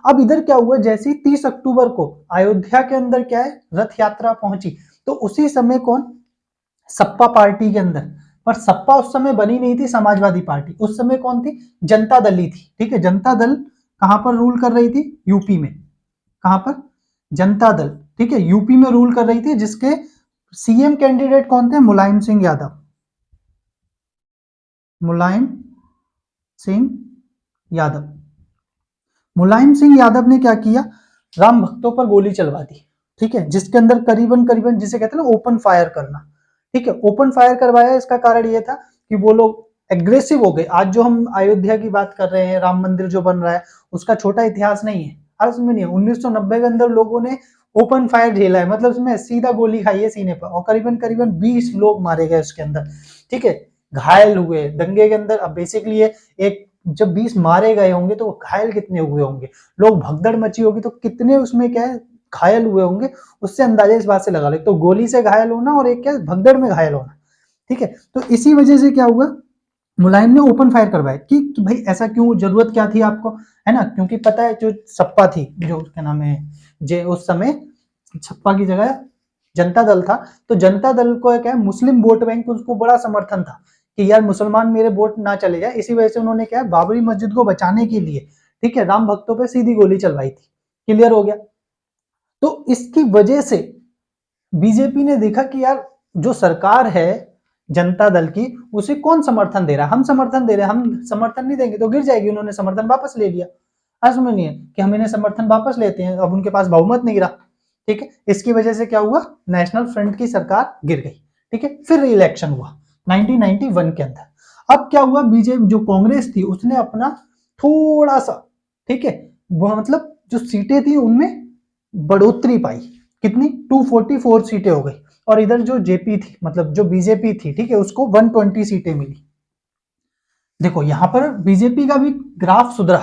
अब इधर क्या हुआ, जैसे ही 30 अक्टूबर को अयोध्या के अंदर क्या है, रथ यात्रा पहुंची, तो उसी समय कौन, सपा पार्टी के अंदर, पर सपा उस समय बनी नहीं थी, समाजवादी पार्टी उस समय कौन थी, जनता दल ही थी। ठीक है, जनता दल कहां पर रूल कर रही थी, यूपी में। कहां पर, जनता दल, ठीक है, यूपी में रूल कर रही थी, जिसके सीएम कैंडिडेट कौन थे, मुलायम सिंह यादव। मुलायम सिंह यादव। मुलायम सिंह यादव ने क्या किया, राम भक्तों पर गोली चलवा दी। ठीक है, जिसके अंदर करीबन करीबन जिसे कहते हैं ना ओपन फायर करना। ठीक है, ओपन फायर करवाया, इसका कारण ये था कि वो लोग एग्रेसिव हो गए। आज जो हम अयोध्या की बात कर रहे हैं, राम मंदिर जो बन रहा है, उसका छोटा इतिहास नहीं है, आज में नहीं है। 1990 के अंदर लोगों ने ओपन फायर झेला है, मतलब उसमें सीधा गोली खाई है सीने पर, और करीबन करीबन 20 लोग मारे गए उसके अंदर। ठीक है, घायल हुए दंगे के अंदर। अब बेसिकली एक, जब 20 मारे गए होंगे तो घायल कितने हुए होंगे, लोग भगदड़ मची होगी तो कितने उसमें क्या है घायल हुए होंगे, उससे अंदाजा इस बात से लगा ले। तो गोली से घायल होना और एक क्या भगदड़ में घायल होना। ठीक है, तो इसी वजह से क्या हुआ, मुलायम ने ओपन फायर करवाया कि भाई ऐसा क्यों, जरूरत क्या थी आपको, है ना, क्योंकि पता है जो सपा थी, जो क्या नाम है, जे उस समय सपा की जगह जनता दल था, तो जनता दल को क्या है, मुस्लिम वोट बैंक उसको बड़ा समर्थन था कि यार मुसलमान मेरे वोट ना चले जाए। इसी वजह से उन्होंने क्या है, बाबरी मस्जिद को बचाने के लिए, ठीक है, राम भक्तों पे सीधी गोली चलवाई थी। क्लियर हो गया। तो इसकी वजह से बीजेपी ने देखा कि यार जो सरकार है जनता दल की, उसे कौन समर्थन दे रहा है, हम समर्थन दे रहे हैं, हम समर्थन नहीं देंगे तो गिर जाएगी। उन्होंने समर्थन वापस ले लिया। आज समझिए कि हम इन्हें समर्थन वापस लेते हैं, अब उनके पास बहुमत नहीं रहा। ठीक है, इसकी वजह से क्या हुआ, नेशनल फ्रंट की सरकार गिर गई। ठीक है, फिर इलेक्शन हुआ 1991 के अंदर। अब क्या हुआ, बीजेपी जो कांग्रेस थी उसने अपना थोड़ा सा, ठीक है, वो मतलब जो सीटें थी उनमें बढ़ोतरी पाई। कितनी, 244 सीटें हो गई। और इधर जो जेपी थी, मतलब जो बीजेपी थी, ठीक है, उसको 120 सीटें मिली। देखो यहां पर बीजेपी का भी ग्राफ सुधरा,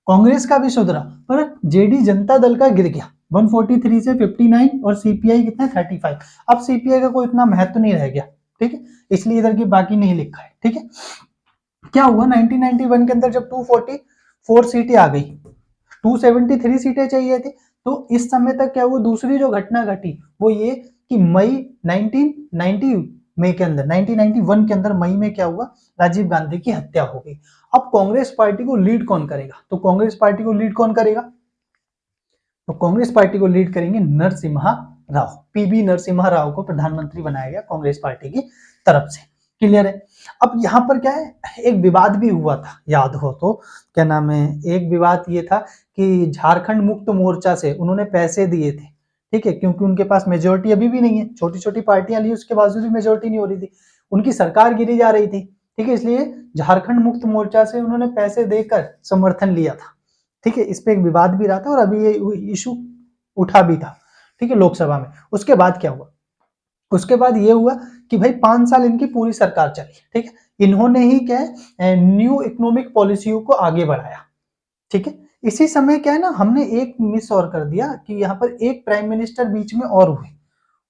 कांग्रेस का भी सुधरा, पर जेडी जनता दल का गिर गया 143 से 59, और सीपीआई कितना 35। अब सीपीआई का कोई इतना महत्व नहीं रह गया। ठीक है, इसलिए इधर की बाकी नहीं लिखा है। ठीक है, क्या हुआ 1991 के अंदर जब 244 सीटें आ गई, 273 सीटें चाहिए थी, तो इस समय तक क्या हुआ, दूसरी जो घटना घटी वो ये कि मई 1990 मई के अंदर 1991 के अंदर मई में क्या हुआ, राजीव गांधी की हत्या हो गई। अब कांग्रेस पार्टी को लीड कौन करेगा, तो कांग्रेस पार्टी को लीड कौन करेगा, तो कांग्रेस पार्टी को लीड करेंगे नरसिम्हा राव। पीबी नरसिम्हा राव को प्रधानमंत्री बनाया गया कांग्रेस पार्टी की तरफ से। क्लियर है। अब यहां पर क्या है, एक विवाद भी हुआ था, याद हो तो, क्या नाम है, एक विवाद ये था कि झारखंड मुक्त मोर्चा से उन्होंने पैसे दिए थे। ठीक है, क्योंकि उनके पास मेजोरिटी अभी भी नहीं है, छोटी छोटी पार्टियां ली, उसके बावजूद भी मेजोरिटी नहीं हो रही थी, उनकी सरकार गिरी जा रही थी। ठीक है, इसलिए झारखंड मुक्त मोर्चा से उन्होंने पैसे देकर समर्थन लिया था। ठीक है, इस पे एक विवाद भी रहा था और अभी ये इशू उठा भी था। ठीक है, लोकसभा में। उसके बाद क्या हुआ, उसके बाद ये हुआ कि भाई 5 साल इनकी पूरी सरकार चली। ठीक है, इन्होंने ही क्या है, न्यू इकोनॉमिक पॉलिसियों को आगे बढ़ाया। ठीक है, इसी समय क्या है ना, हमने एक मिस और कर दिया कि यहाँ पर एक प्राइम मिनिस्टर बीच में और हुए।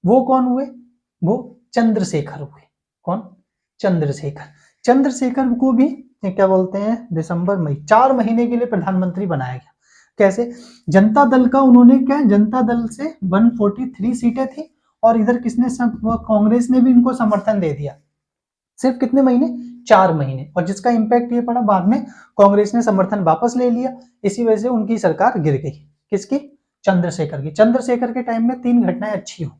वो कौन हुए, वो चंद्रशेखर हुए। कौन, चंद्रशेखर। चंद्रशेखर को भी क्या बोलते हैं, दिसंबर मई 4 महीने के लिए प्रधानमंत्री बनाया गया। कैसे, जनता दल का उन्होंने क्या, जनता दल से 143 सीटें थी, और इधर किसने सब, कांग्रेस ने भी इनको समर्थन दे दिया। सिर्फ कितने महीने, 4 महीने, और जिसका इंपैक्ट ये पड़ा बाद में, कांग्रेस ने समर्थन वापस ले लिया। इसी वजह से उनकी सरकार गिर गई। किसकी, चंद्रशेखर की। चंद्रशेखर के टाइम में 3 घटनाएं अच्छी हुई।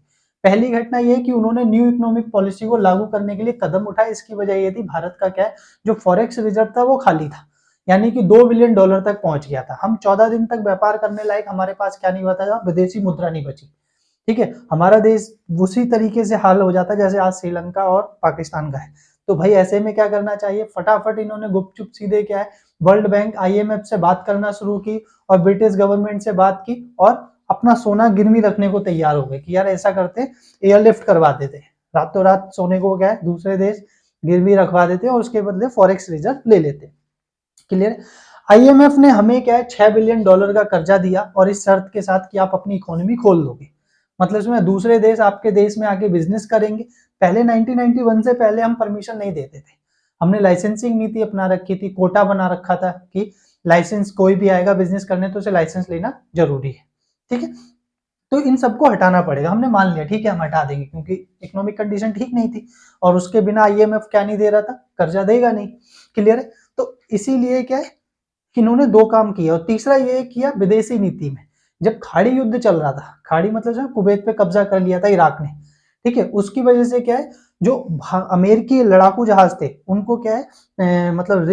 पहली घटना यह कि उन्होंने न्यू इकोनॉमिक पॉलिसी को लागू करने के लिए कदम उठाए। इसकी वजह यह थी, भारत का क्या है, जो फॉरेक्स रिजर्व था वो खाली था, यानी कि $2 बिलियन तक पहुंच गया था। हम 14 दिन तक व्यापार करने लायक हमारे पास क्या नहीं बचा था, विदेशी मुद्रा नहीं बची। ठीक है, हमारा देश उसी तरीके से हाल हो जाता जैसे आज श्रीलंका और पाकिस्तान का है। तो भाई ऐसे में क्या करना चाहिए, फटाफट इन्होंने गुपचुप सीधे क्या है, वर्ल्ड बैंक IMF से बात करना शुरू की, और ब्रिटिश गवर्नमेंट से बात की, और अपना सोना गिरवी रखने को तैयार हो गए कि यार ऐसा करते, एयरलिफ्ट करवा देते, रातों रात सोने को क्या है दूसरे देश गिरवी रखवा देते और उसके बदले फॉरेक्स रिजर्व ले लेते। क्लियर। IMF ने हमें क्या है, $6 बिलियन का कर्जा दिया, और इस शर्त के साथ कि आप अपनी इकोनॉमी खोल दोगे, मतलब इसमें दूसरे देश आपके देश में आके बिजनेस करेंगे। पहले 1991 से पहले हम परमिशन नहीं देते थे, हमने लाइसेंसिंग नीति अपना रखी थी, कोटा बना रखा था कि लाइसेंस कोई भी आएगा बिजनेस करने तो उसे लाइसेंस लेना जरूरी है, ठीक है। तो इन सबको हटाना पड़ेगा, हमने मान लिया ठीक है हम हटा देंगे क्योंकि इकोनॉमिक कंडीशन ठीक नहीं थी और उसके बिना आईएमएफ क्या नहीं दे रहा था, कर्जा देगा नहीं, क्लियर है। तो इसीलिए क्या है, इन्होंने दो काम किया और तीसरा ये किया विदेशी नीति में, जब खाड़ी युद्ध चल रहा था, खाड़ी मतलब जो कुवैत पे कब्जा कर लिया था इराक ने, ठीक है, उसकी वजह से क्या है जो अमेरिकी लड़ाकू जहाज थे उनको क्या है मतलब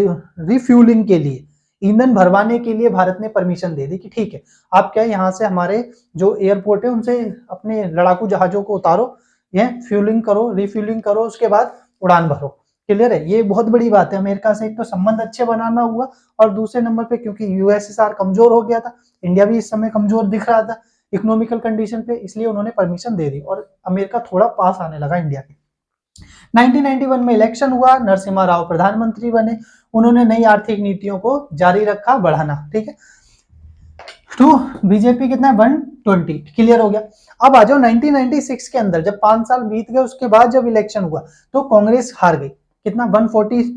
रिफ्यूलिंग के लिए, ईंधन भरवाने के लिए भारत ने परमिशन दे दी कि ठीक है आप क्या है यहाँ से हमारे जो एयरपोर्ट है उनसे अपने लड़ाकू जहाजों को उतारो, ये फ्यूलिंग करो रिफ्यूलिंग करो, उसके बाद उड़ान भरो, क्लियर है। ये बहुत बड़ी बात है, अमेरिका से एक तो संबंध अच्छे बनाना हुआ और दूसरे नंबर पे क्योंकि यूएसएसआर कमजोर हो गया था, इंडिया भी इस समय कमजोर दिख रहा था इकोनॉमिकल कंडीशन पे, इसलिए उन्होंने परमिशन दे दी और अमेरिका थोड़ा पास आने लगा इंडिया के। 1991 में इलेक्शन हुआ, नरसिम्हा राव प्रधानमंत्री बने, उन्होंने नई आर्थिक नीतियों को जारी रखा बढ़ाना, ठीक है। तो बीजेपी कितना है 120, क्लियर हो गया। अब आ जाओ 1996 के अंदर, जब 5 साल बीत गए उसके बाद जब इलेक्शन हुआ तो कांग्रेस हार गई, कितना 140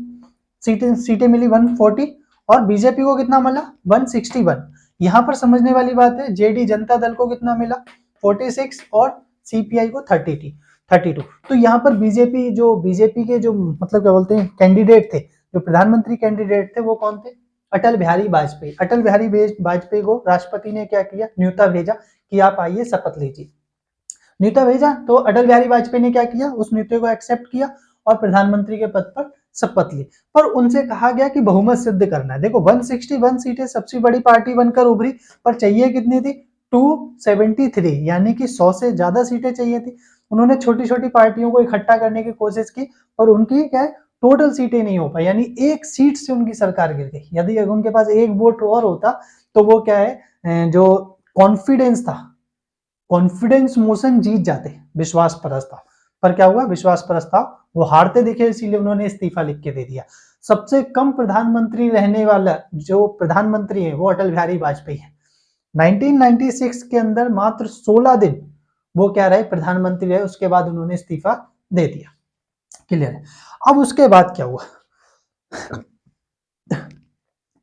सीटें मिली 140 और बीजेपी को कितना मिला 161। यहां पर समझने वाली बात है जेडी जनता दल को कितना मिला 46 और सीपीआई को 32। तो यहाँ पर बीजेपी के जो मतलब क्या बोलते हैं कैंडिडेट थे, जो प्रधानमंत्री कैंडिडेट थे वो कौन थे, अटल बिहारी वाजपेयी। अटल बिहारी वाजपेयी को राष्ट्रपति ने क्या किया, न्योता भेजा कि आप आइए शपथ लीजिए, न्योता भेजा। तो अटल बिहारी वाजपेयी ने क्या किया, उस न्योते को एक्सेप्ट किया और प्रधानमंत्री के पद पर शपथ ली। पर उनसे कहा गया कि बहुमत सिद्ध करना है। देखो 161 सीटें सबसे बड़ी पार्टी बनकर उभरी, पर चाहिए कितनी थी 273, यानी कि 100 से ज्यादा सीटें चाहिए थी। उन्होंने छोटी छोटी पार्टियों को इकट्ठा करने की कोशिश की और उनकी क्या है टोटल सीटें नहीं हो पाई, यानी एक सीट से उनकी सरकार गिर गई। यदि उनके पास एक वोट और होता तो वो क्या है जो कॉन्फिडेंस था, कॉन्फिडेंस मोशन जीत जाते, विश्वास प्रस्ताव। पर क्या हुआ, विश्वास प्रस्ताव वो हारते दिखे, इसीलिए उन्होंने इस्तीफा लिख के दे दिया। सबसे कम प्रधानमंत्री रहने वाला जो प्रधानमंत्री है वो अटल बिहारी वाजपेयी है। 1996 के अंदर मात्र 16 दिन वो क्या रहे प्रधानमंत्री रहे, उसके बाद उन्होंने इस्तीफा दे दिया, क्लियर है। अब उसके बाद क्या हुआ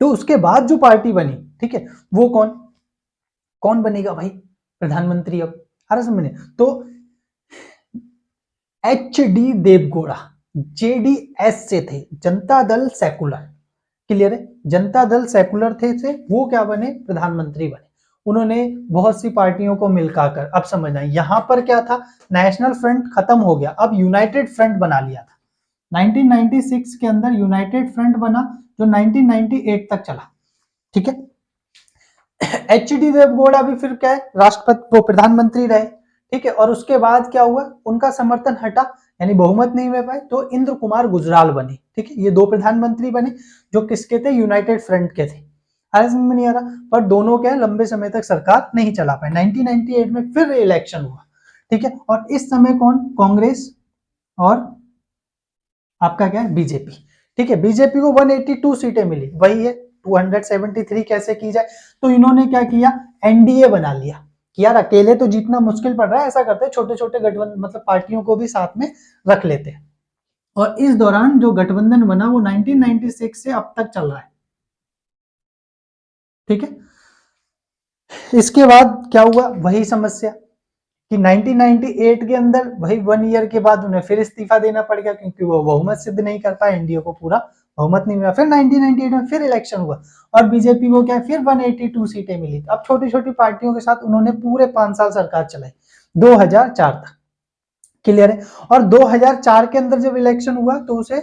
तो उसके बाद जो पार्टी बनी, ठीक है, वो कौन बनेगा भाई प्रधानमंत्री अब, आ रहा समझ में। तो एच.डी. देवगौड़ा जेडीएस से थे, जनता दल सेकुलर, क्लियर है, जनता दल सेकुलर थे वो क्या बने प्रधानमंत्री बने। उन्होंने बहुत सी पार्टियों को मिलकर, अब समझना यहां पर क्या था, नेशनल फ्रंट खत्म हो गया, अब यूनाइटेड फ्रंट बना लिया था। 1996 के अंदर यूनाइटेड फ्रंट बना जो 1998 तक चला, ठीक है। एच.डी. देवगौड़ा भी फिर क्या है राष्ट्रपति वो प्रधानमंत्री रहे, ठीक है। और उसके बाद क्या हुआ, उनका समर्थन हटा, यानी बहुमत नहीं मिल पाए, तो इंद्र कुमार गुजराल बने, ठीक है। ये दो प्रधानमंत्री बने जो किसके थे, यूनाइटेड फ्रंट के थे। समझ में नहीं आ रहा, पर दोनों क्या लंबे समय तक सरकार नहीं चला पाए। 1998 में फिर इलेक्शन हुआ, ठीक है। और इस समय कौन, कांग्रेस और आपका क्या है बीजेपी, ठीक है। बीजेपी को 182 सीटें मिली, वही है 273 कैसे की जाए, तो इन्होंने क्या किया एनडीए बना लिया कि यार अकेले तो जीतना मुश्किल पड़ रहा है, ऐसा करते छोटे छोटे गठबंधन मतलब पार्टियों को भी साथ में रख लेते हैं। और इस दौरान जो गठबंधन बना वो 1996 से अब तक चल रहा है, ठीक है। इसके बाद क्या हुआ, वही समस्या कि 1998 के अंदर वही 1 ईयर के बाद उन्हें फिर इस्तीफा देना पड़ गया क्योंकि वो बहुमत सिद्ध नहीं कर पाए, एनडीए को पूरा बहुमत नहीं मिला। फिर 1998 में फिर इलेक्शन हुआ और बीजेपी को क्या फिर 182 सीटें मिली। अब छोटी छोटी पार्टियों के साथ उन्होंने पूरे 5 साल सरकार चलाई 2004 तक, क्लियर है। और 2004 के अंदर जब इलेक्शन हुआ तो उसे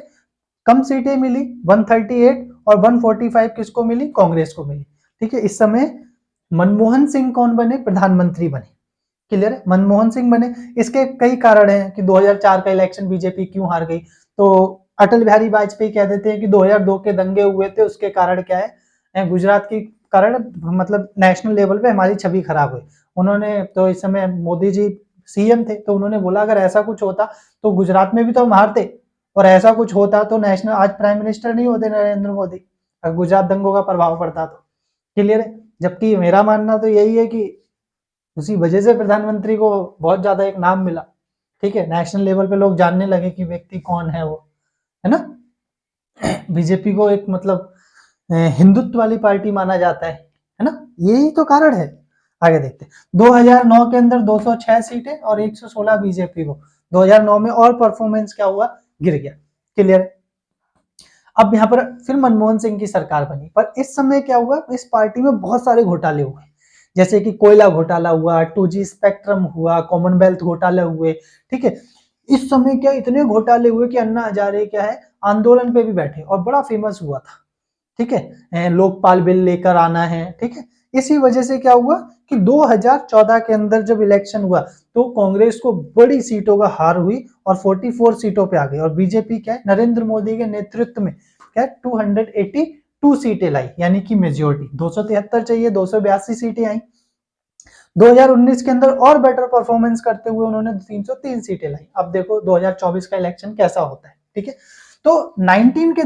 कम सीटें मिली 138 और 145 किसको मिली, कांग्रेस को मिली, ठीक है। इस समय मनमोहन सिंह कौन बने, प्रधानमंत्री बने, क्लियर है, मनमोहन सिंह बने। इसके कई कारण हैं कि 2004 का इलेक्शन बीजेपी क्यों हार गई। तो अटल बिहारी वाजपेयी कह देते हैं कि 2002 के दंगे हुए थे, उसके कारण क्या है गुजरात के कारण मतलब नेशनल लेवल पे हमारी छवि खराब हुई। उन्होंने तो इस समय मोदी जी सीएम थे तो उन्होंने बोला अगर ऐसा कुछ होता तो गुजरात में भी तो हम हारते, और ऐसा कुछ होता तो नेशनल आज प्राइम मिनिस्टर नहीं होते नरेंद्र मोदी, अगर गुजरात दंगों का प्रभाव पड़ता तो, क्लियर है। जबकि मेरा मानना तो यही है कि उसी वजह से प्रधानमंत्री को बहुत ज्यादा एक नाम मिला, ठीक है, नेशनल लेवल पे लोग जानने लगे कि व्यक्ति कौन है वो, है ना। बीजेपी को एक मतलब हिंदुत्व वाली पार्टी माना जाता है ना, यही तो कारण है। आगे देखते हैं, 2009 के अंदर 206 सीटें और 116 बीजेपी को। 2009 में और परफॉर्मेंस क्या हुआ, गिर गया। क्लियर। अब यहाँ पर फिर मनमोहन सिंह की सरकार बनी, पर इस समय क्या हुआ, इस पार्टी में बहुत सारे घोटाले हुए, जैसे कि कोयला घोटाला हुआ, 2G स्पेक्ट्रम हुआ, कॉमनवेल्थ घोटाले हुए। ठीक है, इस समय क्या इतने घोटाले हुए कि अन्ना हजारे क्या है आंदोलन पे भी बैठे और बड़ा फेमस हुआ था। ठीक है, लोकपाल बिल लेकर आना है। ठीक है, इसी वजह से क्या हुआ कि 2014 के अंदर जब इलेक्शन हुआ तो कांग्रेस को बड़ी सीटों का हार हुई और 44 सीटों पे आ गई, और बीजेपी क्या है नरेंद्र मोदी के नेतृत्व में क्या 282 सीटें लाई, यानी कि मेजोरिटी 273 चाहिए, 282 सीटें आई। 2019 के अंदर और बेटर परफॉर्मेंस करते हुए उन्होंने 303 सीटें लाई। अब देखो 2024 का इलेक्शन कैसा होता है। ठीक है, तो 19 के